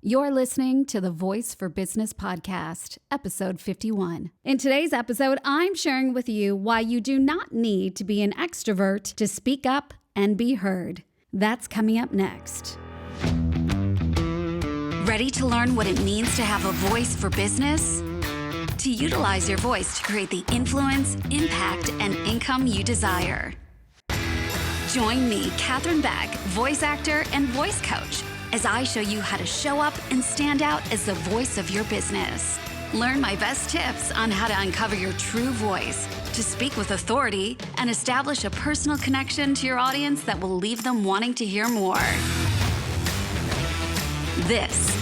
You're listening to the Voice for Business podcast, episode 51. In today's episode, I'm sharing with you why you do not need to be an extrovert to speak up and be heard. That's coming up next. Ready to learn what it means to have a voice for business? To utilize your voice to create the influence, impact, and income you desire. Join me, Katherine Beck, voice actor and voice coach, as I show you how to show up and stand out as the voice of your business. Learn my best tips on how to uncover your true voice, to speak with authority, and establish a personal connection to your audience that will leave them wanting to hear more. This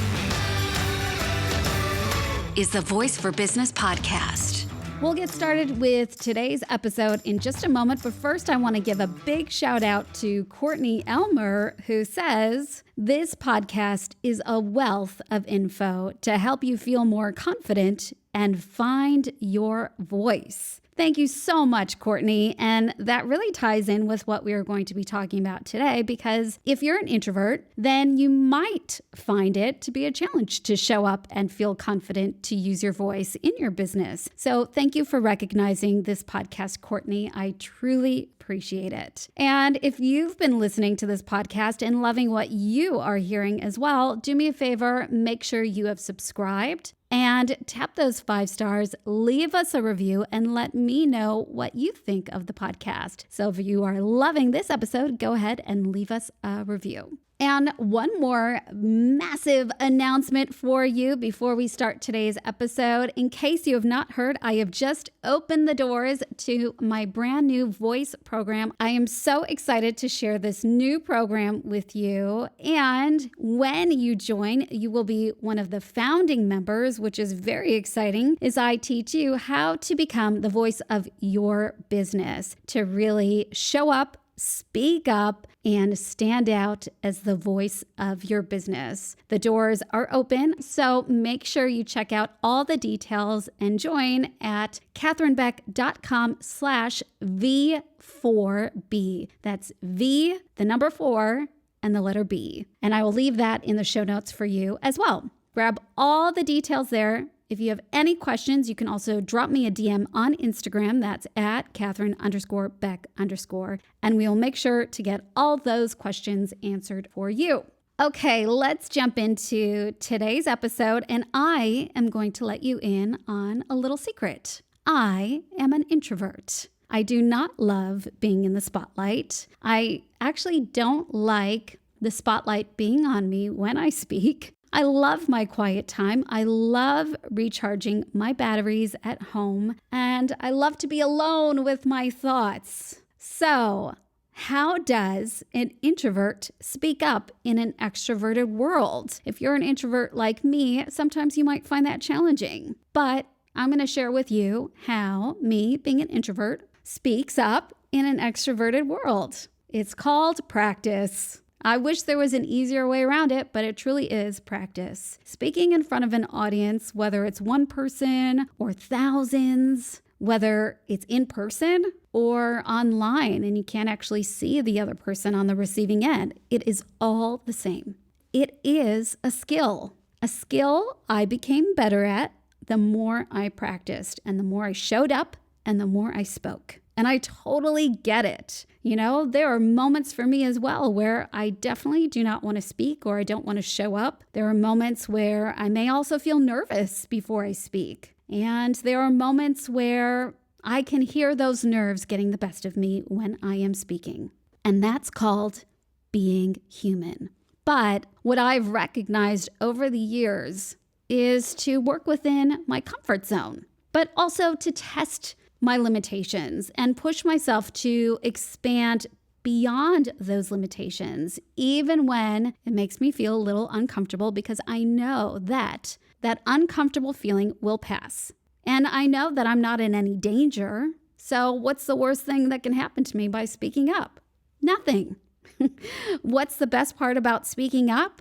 is the Voice for Business podcast. We'll get started with today's episode in just a moment, but first I want to give a big shout out to Courtney Elmer, who says, this podcast is a wealth of info to help you feel more confident and find your voice. Thank you so much, Courtney. And that really ties in with what we are going to be talking about today, because if you're an introvert, then you might find it to be a challenge to show up and feel confident to use your voice in your business. So thank you for recognizing this podcast, Courtney. I truly appreciate it. And if you've been listening to this podcast and loving what you are hearing as well, do me a favor, make sure you have subscribed and tap those 5 stars, leave us a review, and let me know what you think of the podcast. So if you are loving this episode, go ahead and leave us a review. And one more massive announcement for you before we start today's episode. In case you have not heard, I have just opened the doors to my brand new voice program. I am so excited to share this new program with you. And when you join, you will be one of the founding members, which is very exciting, as I teach you how to become the voice of your business, to really show up, speak up, and stand out as the voice of your business. The doors are open, so make sure you check out all the details and join at katherinebeck.com/V4B. That's V, the number 4, and the letter B. And I will leave that in the show notes for you as well. Grab all the details there. If you have any questions, you can also drop me a DM on Instagram. That's at Katherine_Beck_. And we'll make sure to get all those questions answered for you. Okay, let's jump into today's episode. And I am going to let you in on a little secret. I am an introvert. I do not love being in the spotlight. I actually don't like the spotlight being on me when I speak. I love my quiet time. I love recharging my batteries at home, and I love to be alone with my thoughts. So, how does an introvert speak up in an extroverted world? If you're an introvert like me, sometimes you might find that challenging. But I'm going to share with you how me, being an introvert, speaks up in an extroverted world. It's called practice. I wish there was an easier way around it, but it truly is practice. Speaking in front of an audience, whether it's one person or thousands, whether it's in person or online and you can't actually see the other person on the receiving end, it is all the same. It is a skill I became better at the more I practiced and the more I showed up and the more I spoke. And I totally get it. You know, there are moments for me as well where I definitely do not want to speak or I don't want to show up. There are moments where I may also feel nervous before I speak. And there are moments where I can hear those nerves getting the best of me when I am speaking. And that's called being human. But what I've recognized over the years is to work within my comfort zone, but also to test my limitations and push myself to expand beyond those limitations, even when it makes me feel a little uncomfortable, because I know that that uncomfortable feeling will pass. And I know that I'm not in any danger. So what's the worst thing that can happen to me by speaking up? Nothing. What's the best part about speaking up?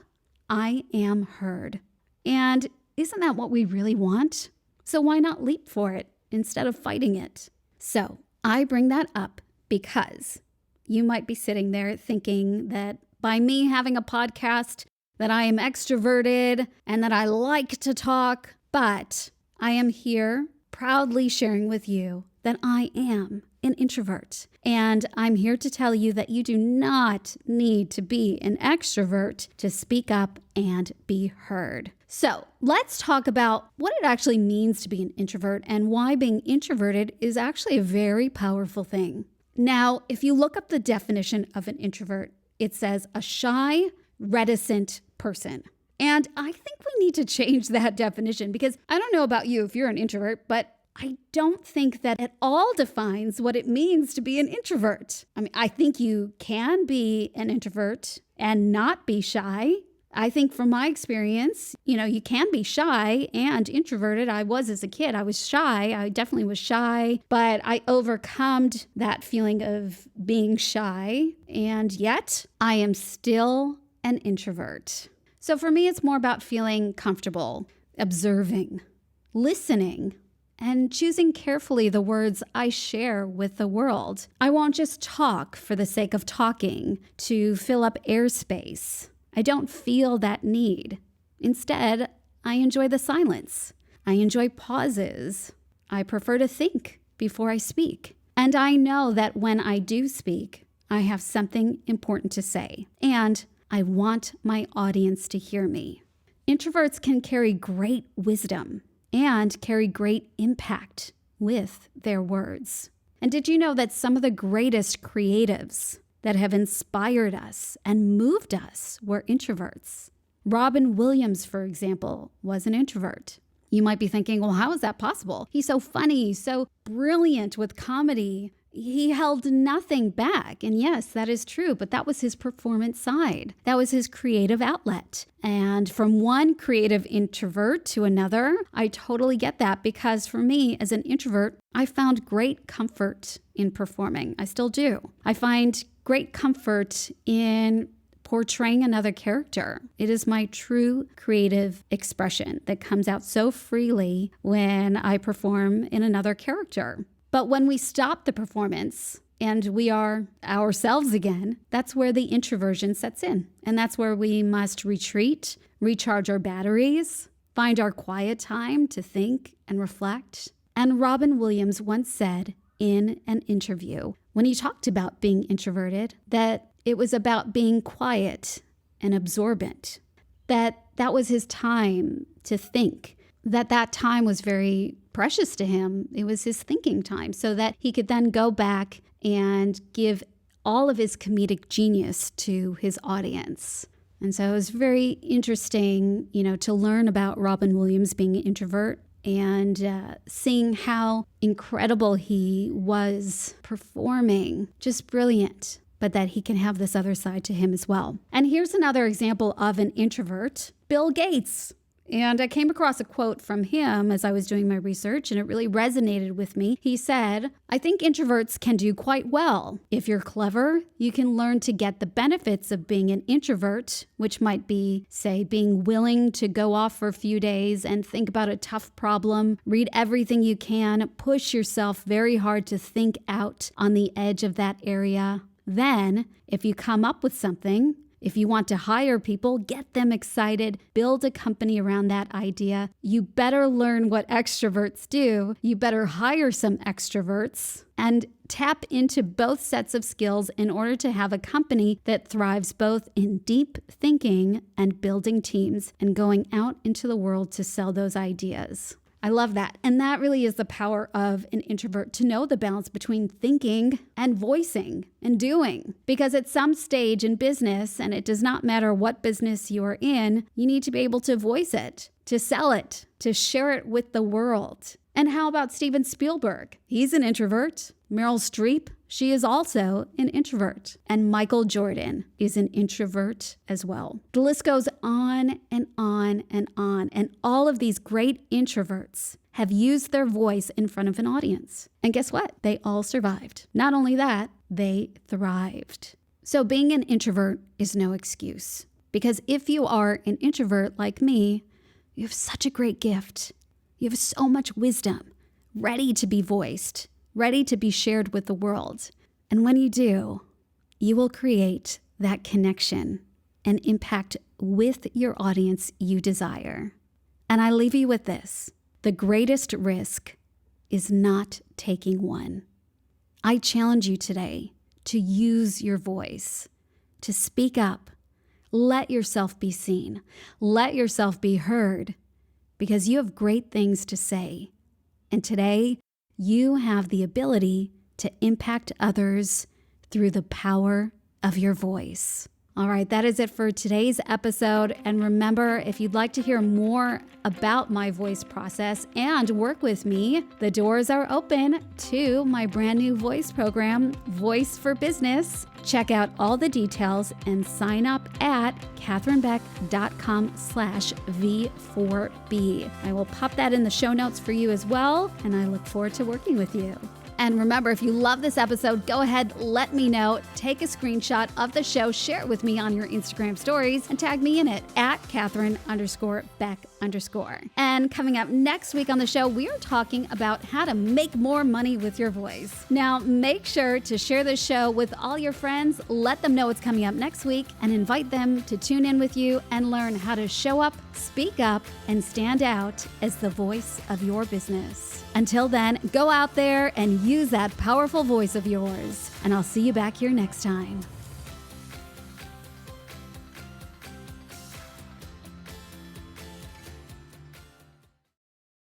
I am heard. And isn't that what we really want? So why not leap for it instead of fighting it? So I bring that up because you might be sitting there thinking that by me having a podcast, that I am extroverted and that I like to talk, but I am here proudly sharing with you that I am an introvert. And I'm here to tell you that you do not need to be an extrovert to speak up and be heard. So let's talk about what it actually means to be an introvert and why being introverted is actually a very powerful thing. Now, if you look up the definition of an introvert, it says a shy, reticent person. And I think we need to change that definition because I don't know about you if you're an introvert, but I don't think that at all defines what it means to be an introvert. I mean, I think you can be an introvert and not be shy. I think from my experience, you can be shy and introverted. I was as a kid. I was shy. I definitely was shy, but I overcome that feeling of being shy. And yet I am still an introvert. So for me, it's more about feeling comfortable, observing, listening, and choosing carefully the words I share with the world. I won't just talk for the sake of talking to fill up airspace. I don't feel that need. Instead, I enjoy the silence. I enjoy pauses. I prefer to think before I speak. And I know that when I do speak, I have something important to say. And I want my audience to hear me. Introverts can carry great wisdom and carry great impact with their words. And did you know that some of the greatest creatives that have inspired us and moved us were introverts? Robin Williams, for example, was an introvert. You might be thinking, well, how is that possible? He's so funny, so brilliant with comedy. He held nothing back. And yes, that is true, but that was his performance side. That was his creative outlet. And from one creative introvert to another, I totally get that because for me as an introvert, I found great comfort in performing. I still do. I find great comfort in portraying another character. It is my true creative expression that comes out so freely when I perform in another character. But when we stop the performance and we are ourselves again, that's where the introversion sets in. And that's where we must retreat, recharge our batteries, find our quiet time to think and reflect. And Robin Williams once said in an interview, when he talked about being introverted, that it was about being quiet and absorbent, that was his time to think, that time was very precious to him. It was his thinking time so that he could then go back and give all of his comedic genius to his audience. And so it was very interesting, to learn about Robin Williams being an introvert and seeing how incredible he was performing, just brilliant, but that he can have this other side to him as well. And here's another example of an introvert, Bill Gates. And I came across a quote from him as I was doing my research, and it really resonated with me. He said, "I think introverts can do quite well. If you're clever, you can learn to get the benefits of being an introvert, which might be, say, being willing to go off for a few days and think about a tough problem, read everything you can, push yourself very hard to think out on the edge of that area. Then, if you come up with something, if you want to hire people, get them excited, build a company around that idea, you better learn what extroverts do. You better hire some extroverts and tap into both sets of skills in order to have a company that thrives both in deep thinking and building teams and going out into the world to sell those ideas." I love that. And that really is the power of an introvert, to know the balance between thinking and voicing and doing. Because at some stage in business, and it does not matter what business you are in, you need to be able to voice it, to sell it, to share it with the world. And how about Steven Spielberg? He's an introvert. Meryl Streep, she is also an introvert. And Michael Jordan is an introvert as well. The list goes on and on and on. And all of these great introverts have used their voice in front of an audience. And guess what? They all survived. Not only that, they thrived. So being an introvert is no excuse. Because if you are an introvert like me, you have such a great gift. You have so much wisdom, ready to be voiced, ready to be shared with the world. And when you do, you will create that connection and impact with your audience you desire. And I leave you with this. The greatest risk is not taking one. I challenge you today to use your voice, to speak up. Let yourself be seen. Let yourself be heard, because you have great things to say. And today, you have the ability to impact others through the power of your voice. All right, that is it for today's episode. And remember, if you'd like to hear more about my voice process and work with me, the doors are open to my brand new voice program, Voice for Business. Check out all the details and sign up at katherinebeck.com/V4B. I will pop that in the show notes for you as well, and I look forward to working with you. And remember, if you love this episode, go ahead, let me know. Take a screenshot of the show, share it with me on your Instagram stories, and tag me in it at Katherine_Beck_. And coming up next week on the show, we are talking about how to make more money with your voice. Now, make sure to share this show with all your friends, let them know what's coming up next week, and invite them to tune in with you and learn how to show up, speak up, and stand out as the voice of your business. Until then, go out there and use that powerful voice of yours. And I'll see you back here next time.